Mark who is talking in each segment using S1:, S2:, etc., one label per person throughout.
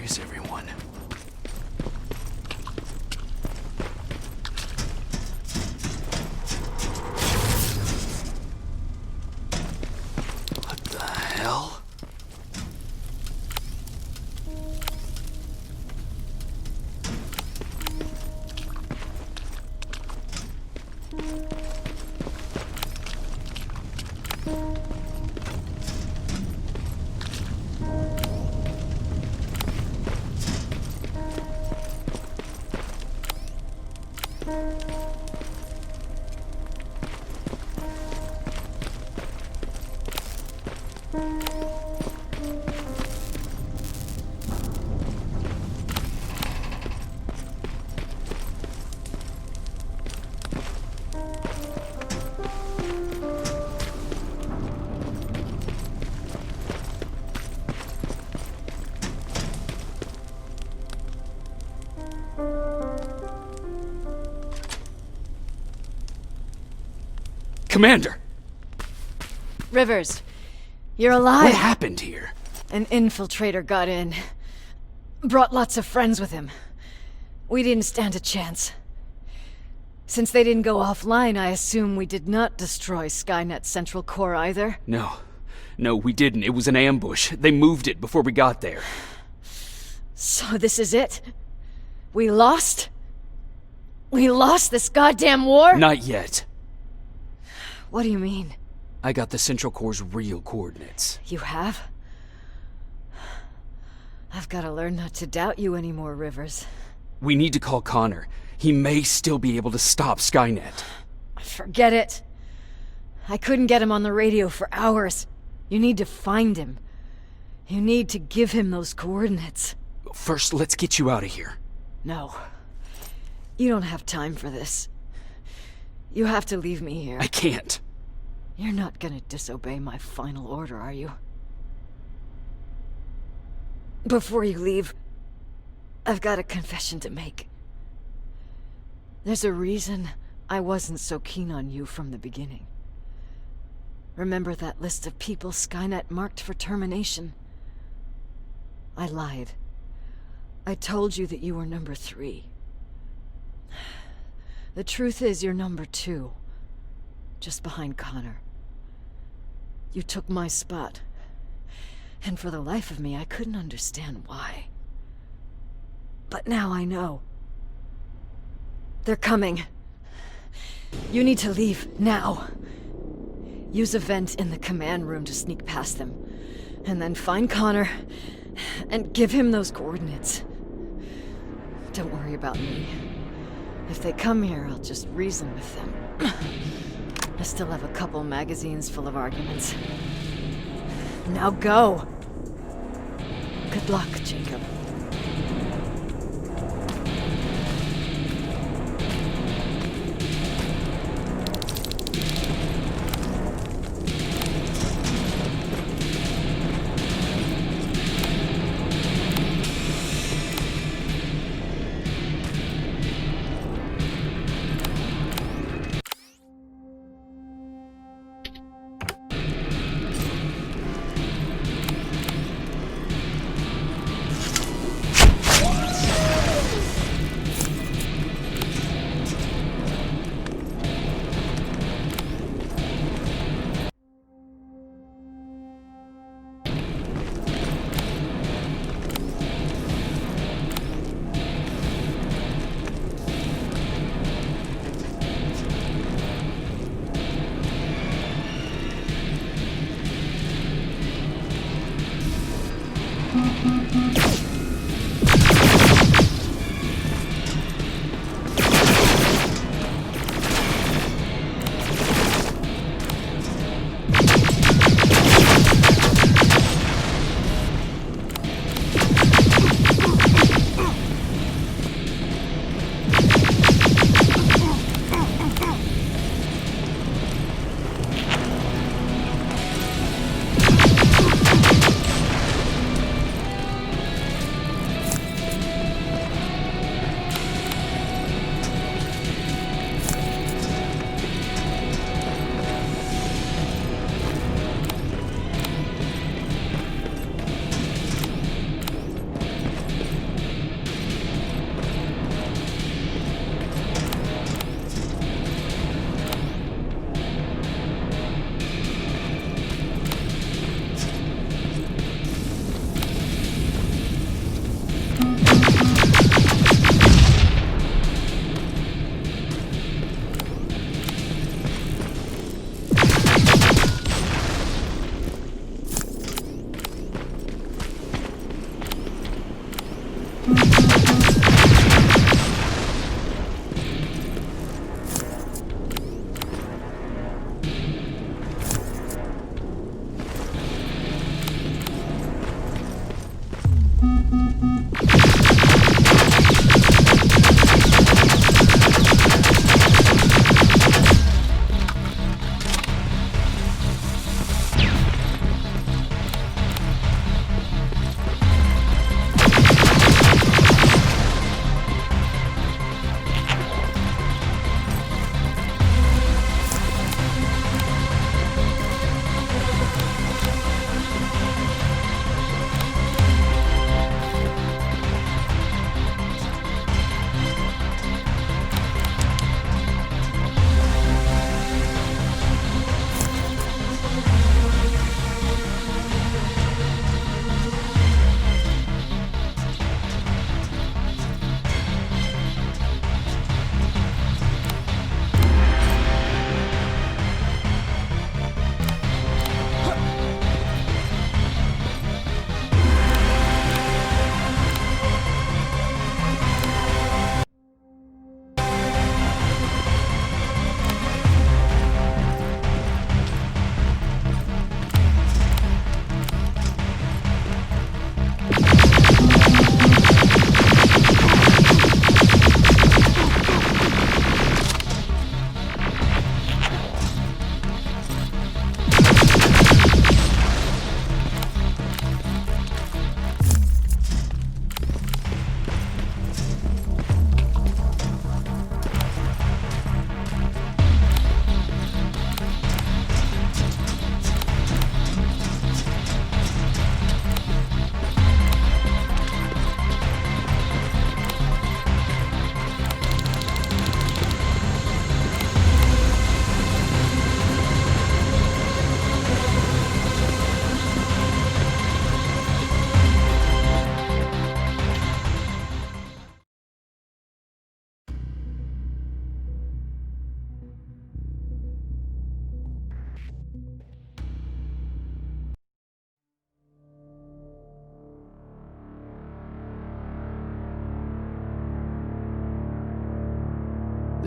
S1: is everyone? What the hell? Commander!
S2: Rivers, you're alive.
S1: What happened here?
S2: An infiltrator got in. Brought lots of friends with him. We didn't stand a chance. Since they didn't go offline, I assume we did not destroy Skynet's central core either?
S1: No, we didn't. It was an ambush. They moved it before we got there.
S2: So this is it? We lost? We lost this goddamn war?
S1: Not yet.
S2: What do you mean?
S1: I got the Central Core's real coordinates.
S2: You have? I've got to learn not to doubt you anymore, Rivers.
S1: We need to call Connor. He may still be able to stop Skynet.
S2: Forget it. I couldn't get him on the radio for hours. You need to find him. You need to give him those coordinates.
S1: First, let's get you out of here.
S2: No. You don't have time for this. You have to leave me here.
S1: I can't.
S2: You're not gonna disobey my final order, are you? Before you leave, I've got a confession to make. There's a reason I wasn't so keen on you from the beginning. Remember that list of people Skynet marked for termination? I lied. I told you that you were number 3. The truth is you're number 2. Just behind Connor. You took my spot. And for the life of me, I couldn't understand why. But now I know. They're coming. You need to leave, now. Use a vent in the command room to sneak past them. And then find Connor, and give him those coordinates. Don't worry about me. If they come here, I'll just reason with them. I still have a couple magazines full of arguments. Now go! Good luck, Jacob.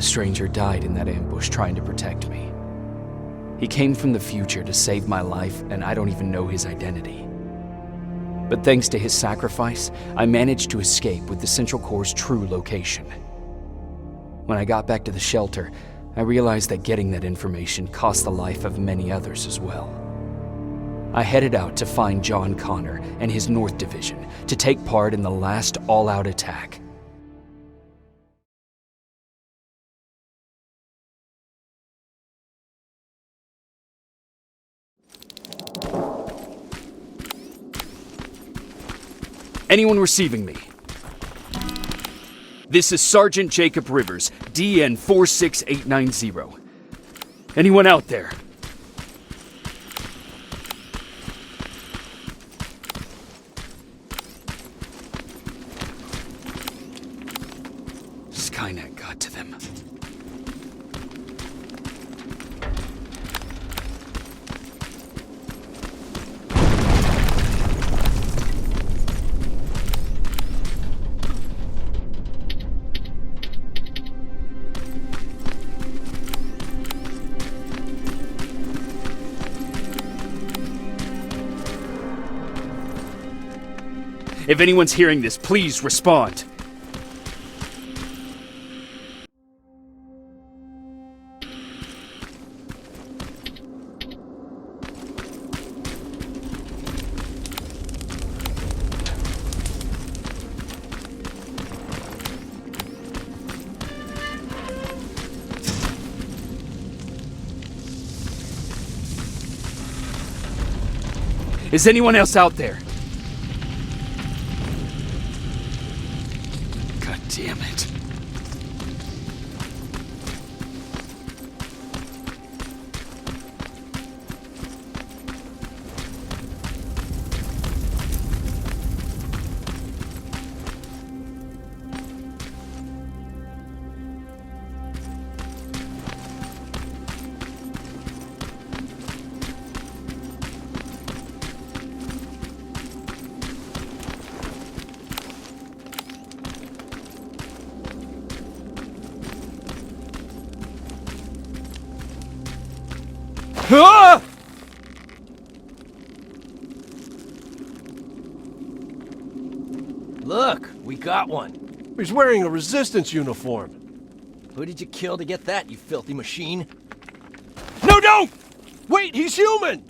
S1: The stranger died in that ambush trying to protect me. He came from the future to save my life, and I don't even know his identity. But thanks to his sacrifice, I managed to escape with the Central Core's true location. When I got back to the shelter, I realized that getting that information cost the life of many others as well. I headed out to find John Connor and his North Division to take part in the last all-out attack. Anyone receiving me? This is Sergeant Jacob Rivers, DN 46890. Anyone out there? Skynet got to them. If anyone's hearing this, please respond. Is anyone else out there? God damn it. Ah!
S3: Look, we got one.
S4: He's wearing a Resistance uniform.
S3: Who did you kill to get that, you filthy machine?
S4: No, don't! Wait, he's human!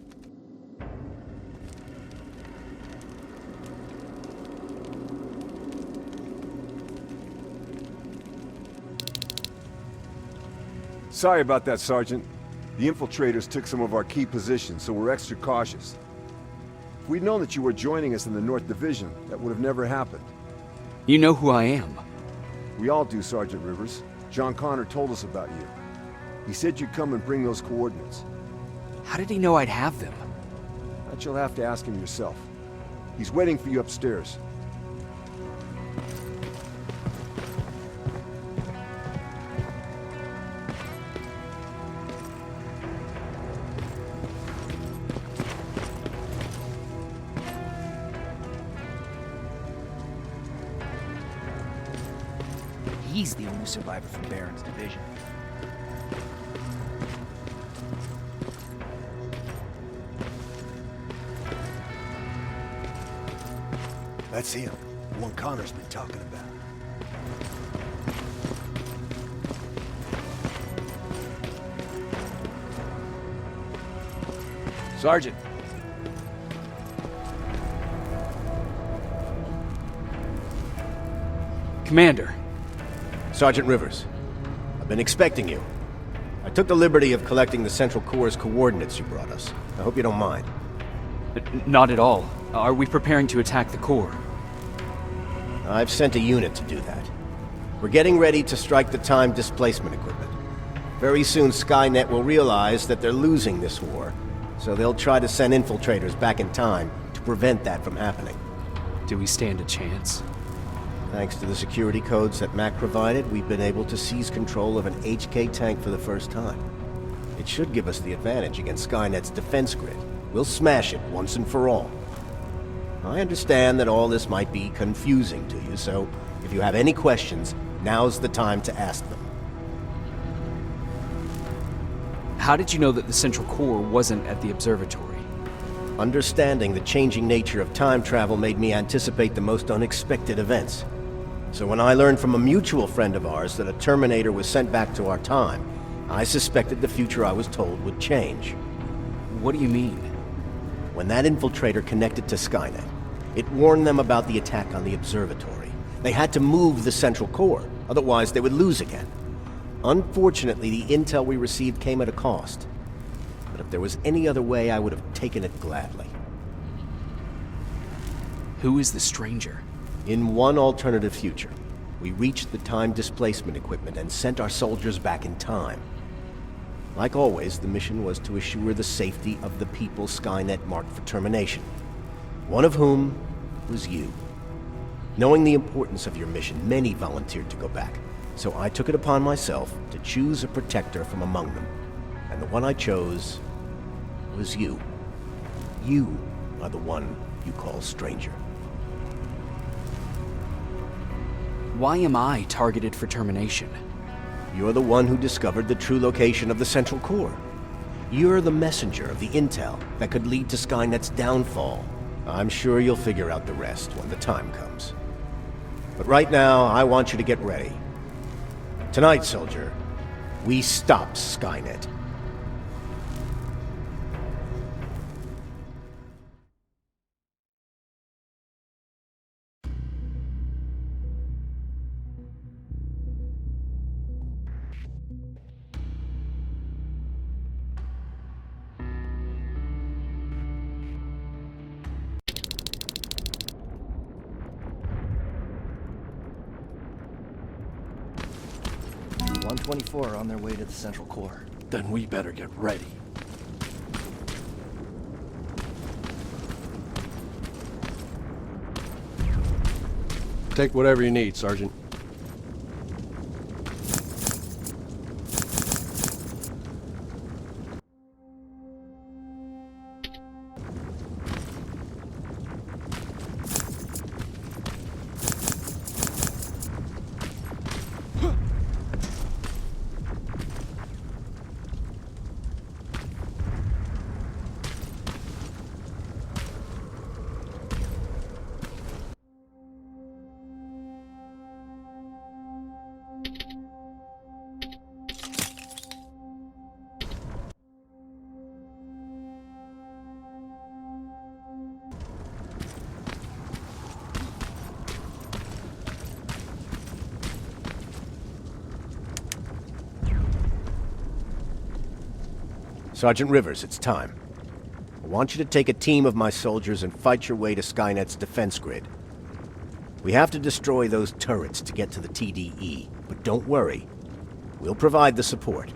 S5: Sorry about that, Sergeant. The infiltrators took some of our key positions, so we're extra cautious. If we'd known that you were joining us in the North Division, that would have never happened.
S1: You know who I am.
S5: We all do, Sergeant Rivers. John Connor told us about you. He said you'd come and bring those coordinates.
S1: How did he know I'd have them?
S5: That you'll have to ask him yourself. He's waiting for you upstairs.
S3: He's the only survivor from Baron's division.
S6: That's him. The one Connor's been talking about.
S4: Sergeant.
S1: Commander.
S6: Sergeant Rivers, I've been expecting you. I took the liberty of collecting the Central Core's coordinates you brought us. I hope you don't mind.
S1: Not at all. Are we preparing to attack the core?
S6: I've sent a unit to do that. We're getting ready to strike the time displacement equipment. Very soon Skynet will realize that they're losing this war, so they'll try to send infiltrators back in time to prevent that from happening.
S1: Do we stand a chance?
S6: Thanks to the security codes that Mac provided, we've been able to seize control of an HK tank for the first time. It should give us the advantage against Skynet's defense grid. We'll smash it once and for all. I understand that all this might be confusing to you, so if you have any questions, now's the time to ask them.
S1: How did you know that the Central Core wasn't at the observatory?
S6: Understanding the changing nature of time travel made me anticipate the most unexpected events. So when I learned from a mutual friend of ours that a Terminator was sent back to our time, I suspected the future I was told would change.
S1: What do you mean?
S6: When that infiltrator connected to Skynet, it warned them about the attack on the observatory. They had to move the Central Core, otherwise they would lose again. Unfortunately, the intel we received came at a cost. But if there was any other way, I would have taken it gladly.
S1: Who is the stranger?
S6: In one alternative future, we reached the time displacement equipment and sent our soldiers back in time. Like always, the mission was to assure the safety of the people Skynet marked for termination. One of whom was you. Knowing the importance of your mission, many volunteered to go back. So I took it upon myself to choose a protector from among them. And the one I chose was you. You are the one you call stranger.
S1: Why am I targeted for termination?
S6: You're the one who discovered the true location of the Central Core. You're the messenger of the intel that could lead to Skynet's downfall. I'm sure you'll figure out the rest when the time comes. But right now, I want you to get ready. Tonight, soldier, we stop Skynet.
S3: $124 are on their way to the Central Core.
S4: Then we better get ready. Take whatever you need, Sergeant.
S6: Sergeant Rivers, it's time. I want you to take a team of my soldiers and fight your way to Skynet's defense grid. We have to destroy those turrets to get to the TDE, but don't worry. We'll provide the support.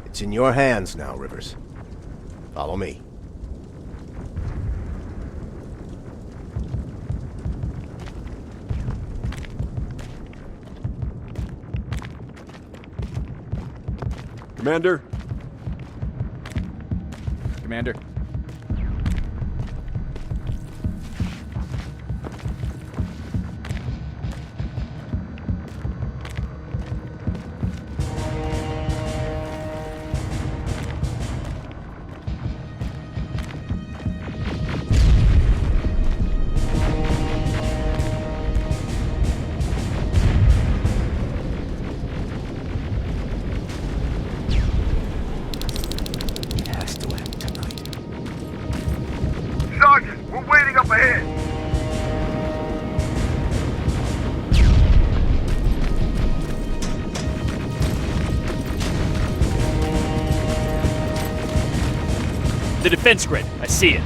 S6: It's in your hands now, Rivers. Follow me.
S5: Commander?
S4: Commander.
S7: Sergeant, we're waiting up ahead.
S4: The defense grid. I see it.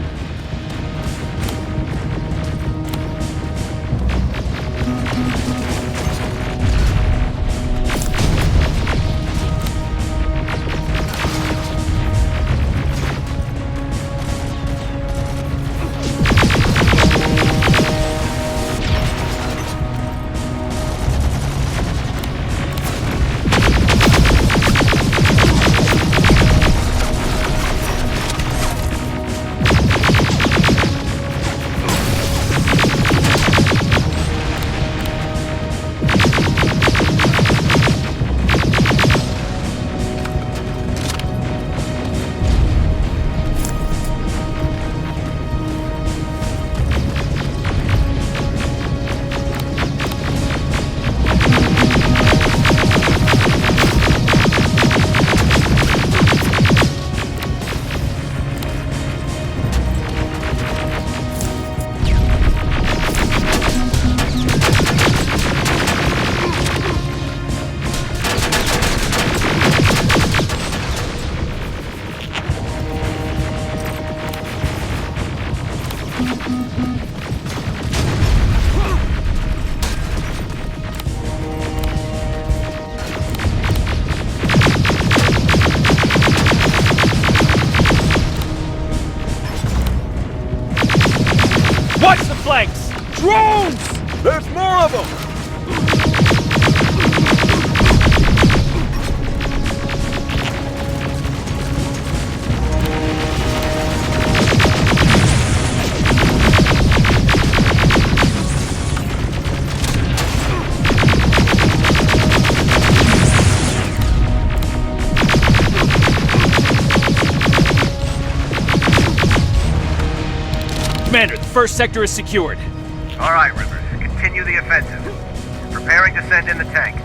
S4: Watch the flanks!
S5: Drones! There's more of them!
S4: Commander, the first sector is secured.
S7: All right, Rivers, continue the offensive. Preparing to send in the tank.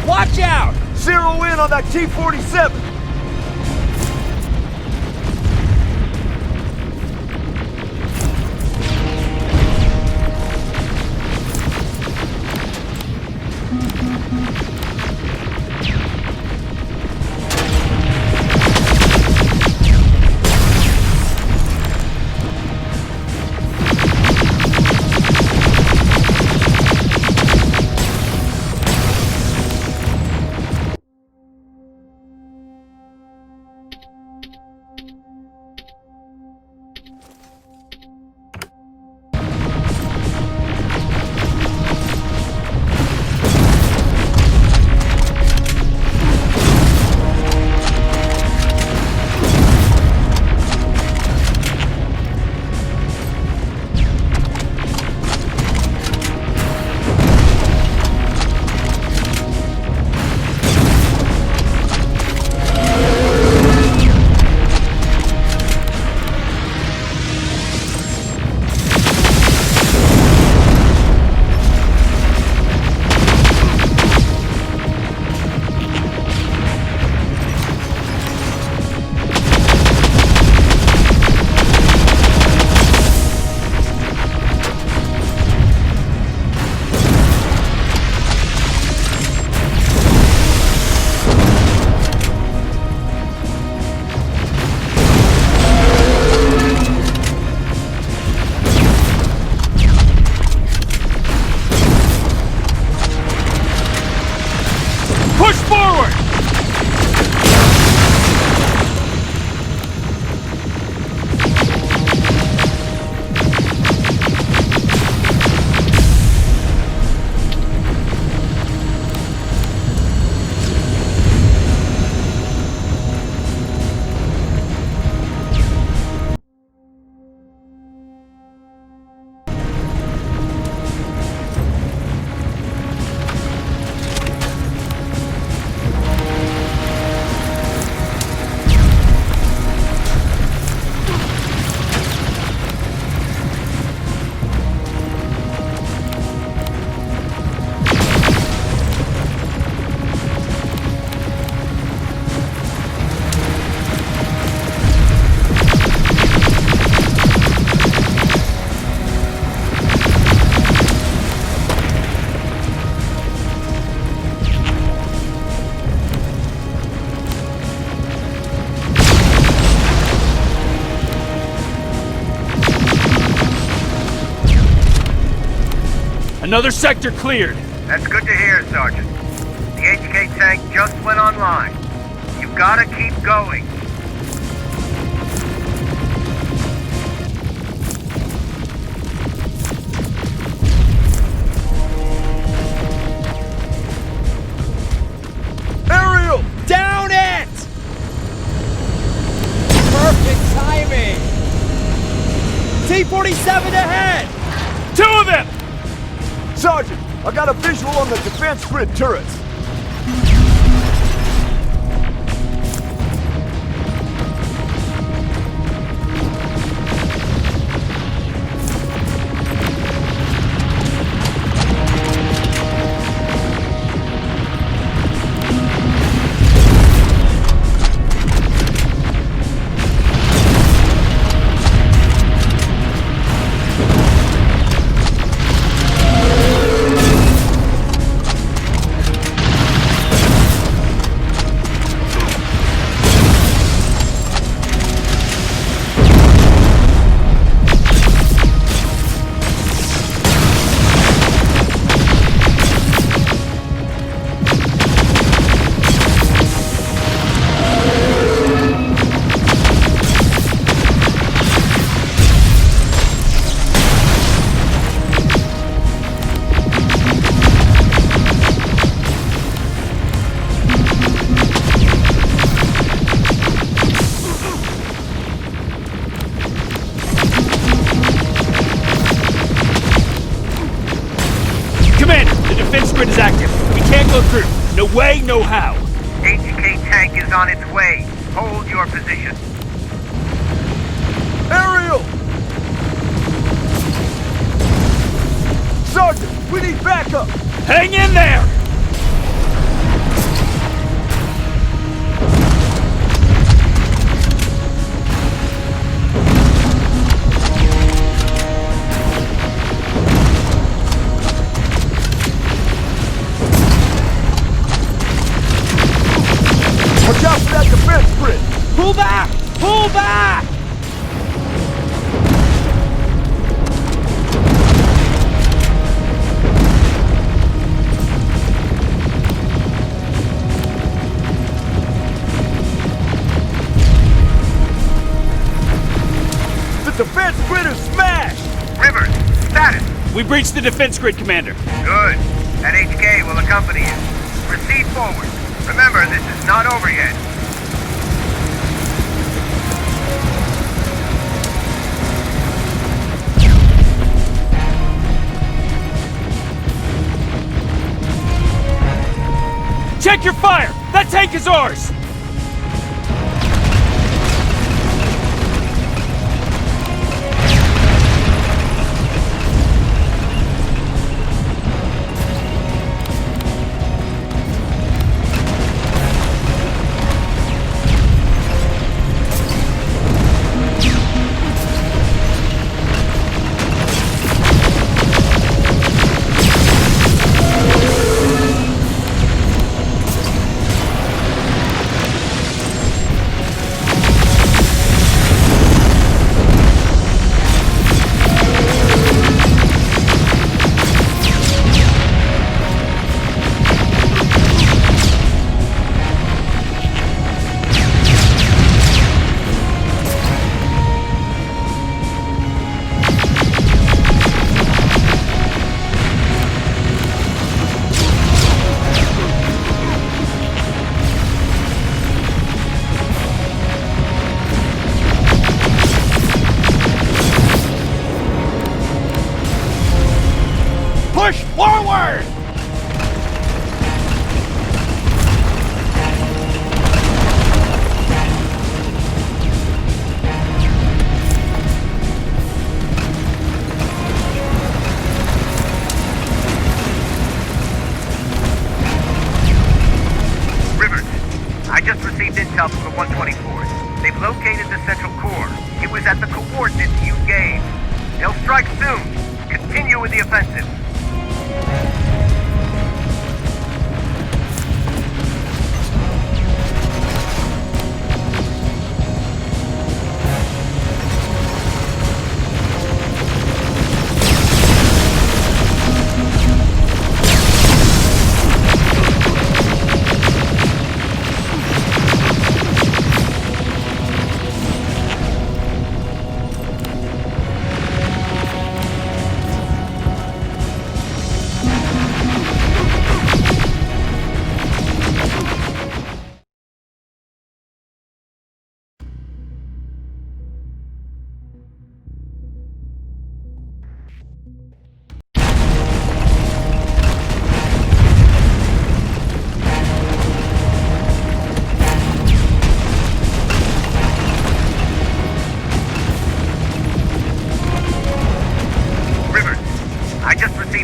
S4: Watch out!
S5: Zero in on that T-47!
S4: Push forward! Another sector cleared.
S7: That's good to hear, Sergeant. The HK tank just went online. You've gotta keep going.
S4: Aerial! Down it! Perfect timing! T-47 ahead! Two of them!
S5: Sergeant, I got a visual on the defense grid turrets.
S4: Grid is active. We can't go through. No way, no how.
S7: HK tank is on its way. Hold your position.
S5: Aerial! Sergeant, we need backup!
S4: Hang in there!
S5: Watch out for that defense grid!
S4: Pull back! Pull back!
S5: The defense grid is smashed!
S7: Rivers, status.
S4: We breached the defense grid, Commander.
S7: Good. That HK will accompany you. Proceed forward. Remember, this is not over yet.
S4: Check your fire! That tank is ours!
S7: just received intel from the 124th. They've located the central core. It was at the coordinates you gave. They'll strike soon. Continue with the offensive.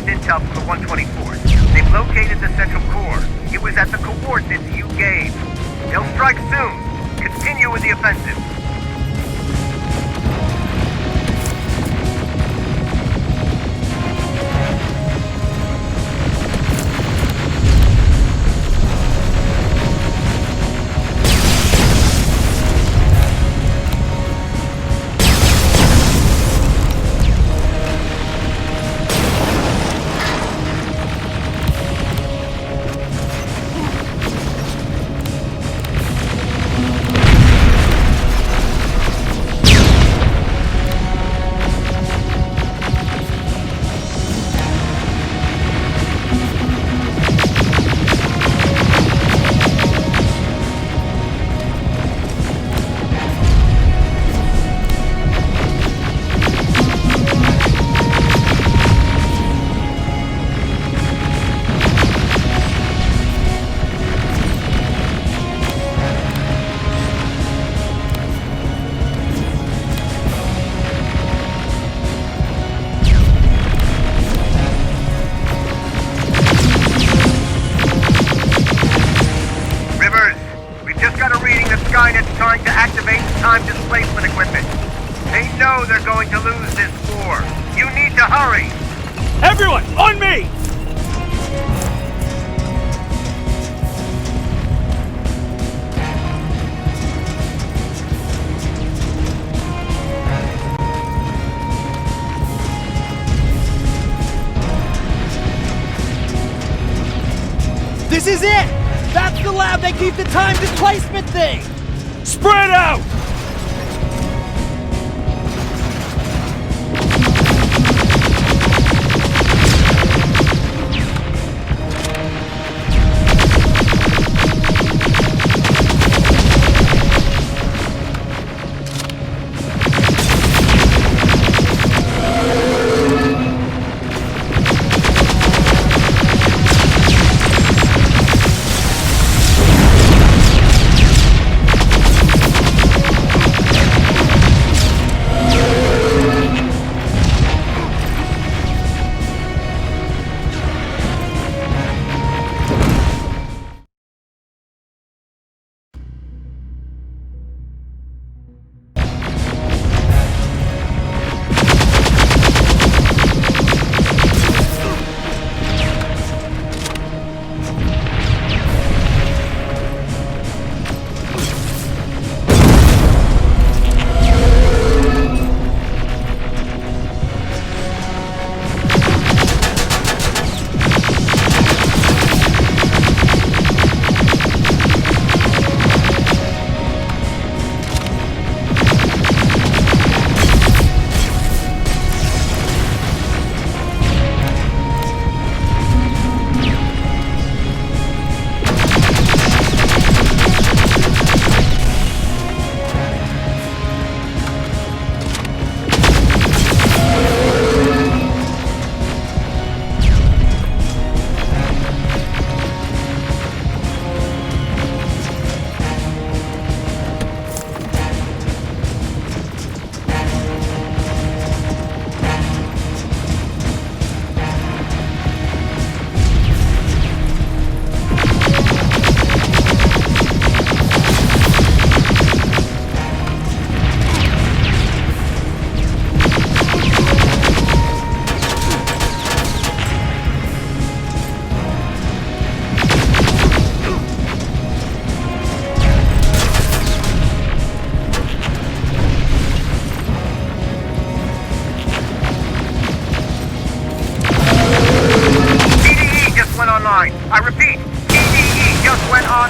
S7: Intel from the 124th. They've located the central core. It was at the coordinates you gave. They'll strike soon. Continue with the offensive. Trying to activate time displacement equipment. They know they're going to lose this war. You need to hurry.
S4: Everyone, on me!
S3: This is it! That's the lab they keep the time displacement thing!
S4: Spread out!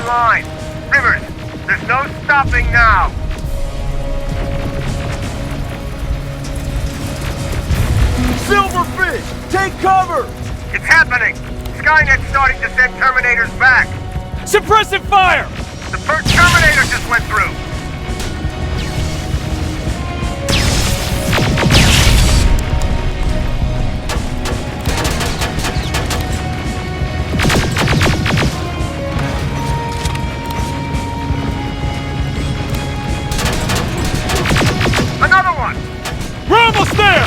S7: line. Rivers, there's no stopping now.
S3: Silverfish! Take cover!
S7: It's happening. Skynet's starting to send Terminators back.
S4: Suppressive fire!
S7: The first Terminator just went through. Another one!
S4: We're almost there!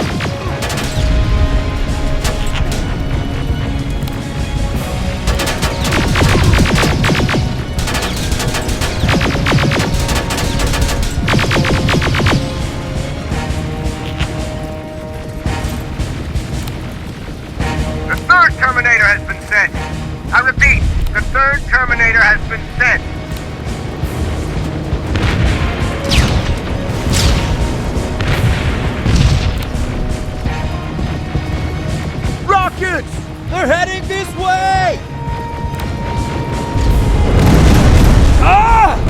S7: The third Terminator has been sent. I repeat, the third Terminator has been sent.
S3: Rockets! They're heading this way!
S4: Ah!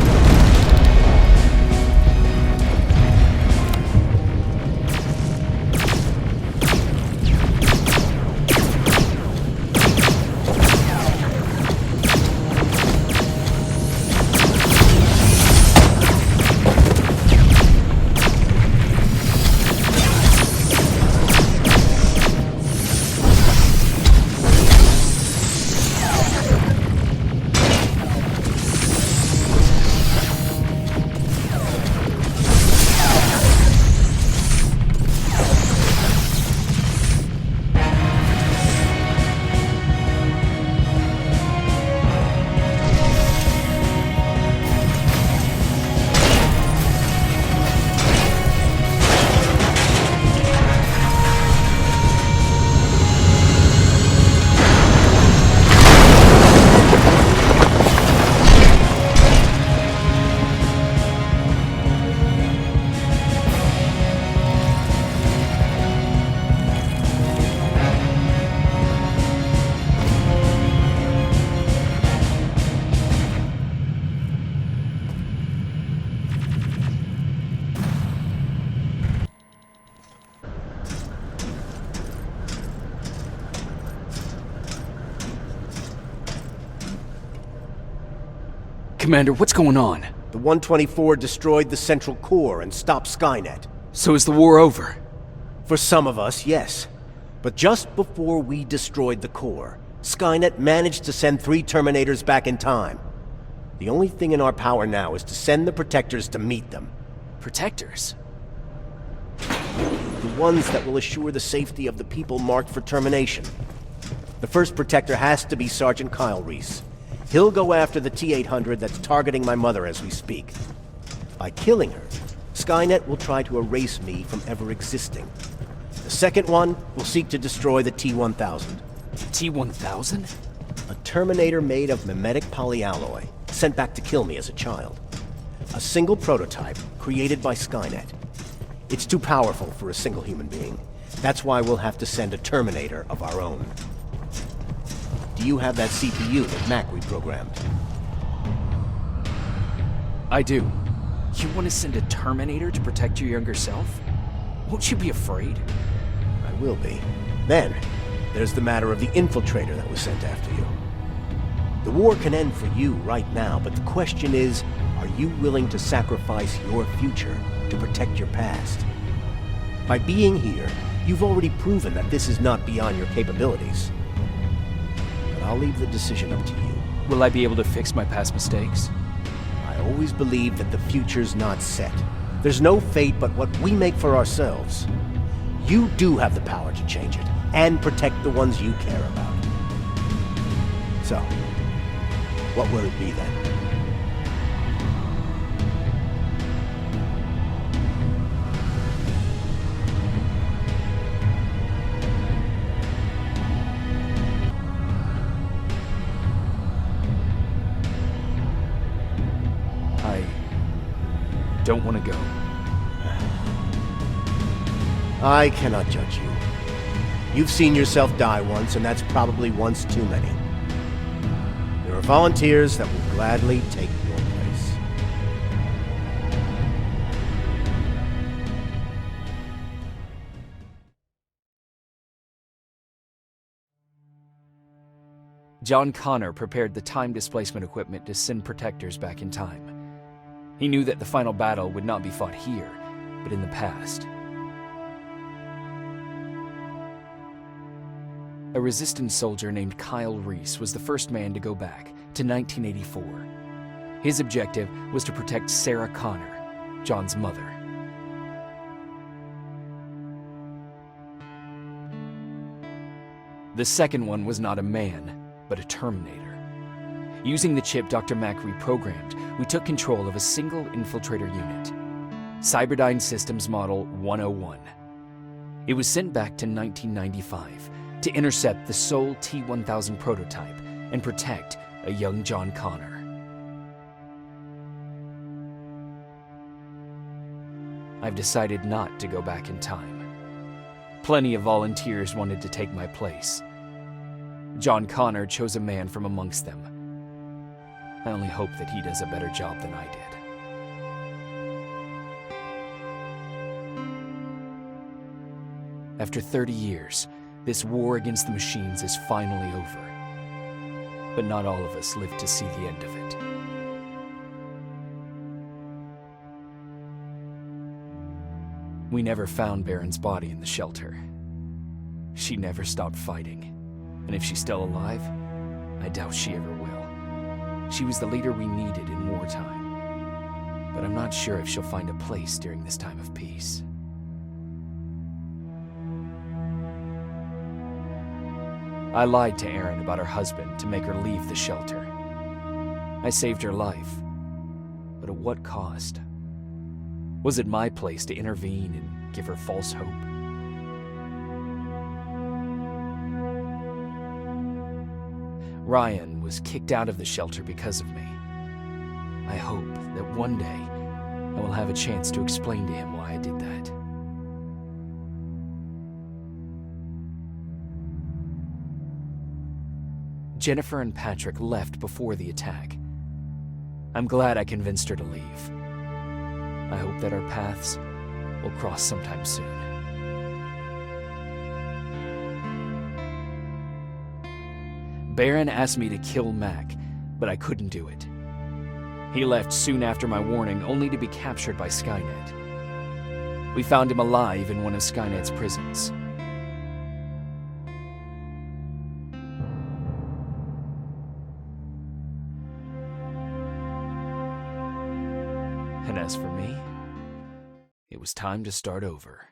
S1: Commander, what's going on?
S6: The 124 destroyed the central core and stopped Skynet.
S1: So is the war over?
S6: For some of us, yes. But just before we destroyed the core, Skynet managed to send 3 Terminators back in time. The only thing in our power now is to send the Protectors to meet them.
S1: Protectors?
S6: The ones that will assure the safety of the people marked for termination. The first Protector has to be Sergeant Kyle Reese. He'll go after the T-800 that's targeting my mother as we speak. By killing her, Skynet will try to erase me from ever existing. The second one will seek to destroy the T-1000.
S1: T-1000?
S6: A Terminator made of mimetic polyalloy, sent back to kill me as a child. A single prototype created by Skynet. It's too powerful for a single human being. That's why we'll have to send a Terminator of our own. Do you have that CPU that Mac reprogrammed?
S1: I do. You want to send a Terminator to protect your younger self? Won't you be afraid?
S6: I will be. Then, there's the matter of the infiltrator that was sent after you. The war can end for you right now, but the question is, are you willing to sacrifice your future to protect your past? By being here, you've already proven that this is not beyond your capabilities. But I'll leave the decision up to you.
S1: Will I be able to fix my past mistakes?
S6: I always believe that the future's not set. There's no fate but what we make for ourselves. You do have the power to change it, and protect the ones you care about. So, what will it be then?
S1: I don't want to go.
S6: I cannot judge you. You've seen yourself die once, and that's probably once too many. There There are volunteers that will gladly take your place.
S1: John Connor prepared the time displacement equipment to send protectors back in time. He knew that the final battle would not be fought here, but in the past. A Resistance soldier named Kyle Reese was the first man to go back to 1984. His objective was to protect Sarah Connor, John's mother. The second one was not a man, but a Terminator. Using the chip Dr. Mack reprogrammed, we took control of a single infiltrator unit, Cyberdyne Systems Model 101. It was sent back to 1995 to intercept the Sol T-1000 prototype and protect a young John Connor. I've decided not to go back in time. Plenty of volunteers wanted to take my place. John Connor chose a man from amongst them. I only hope that he does a better job than I did. After 30 years, this war against the machines is finally over. But not all of us live to see the end of it. We never found Baron's body in the shelter. She never stopped fighting. And if she's still alive, I doubt she ever will. She was the leader we needed in wartime. But I'm not sure if she'll find a place during this time of peace. I lied to Erin about her husband to make her leave the shelter. I saved her life, but at what cost? Was it my place to intervene and give her false hope? Ryan was kicked out of the shelter because of me. I hope that one day I will have a chance to explain to him why I did that. Jennifer and Patrick left before the attack. I'm glad I convinced her to leave. I hope that our paths will cross sometime soon. Baron asked me to kill Mac, but I couldn't do it. He left soon after my warning, only to be captured by Skynet. We found him alive in one of Skynet's prisons. And as for me, it was time to start over.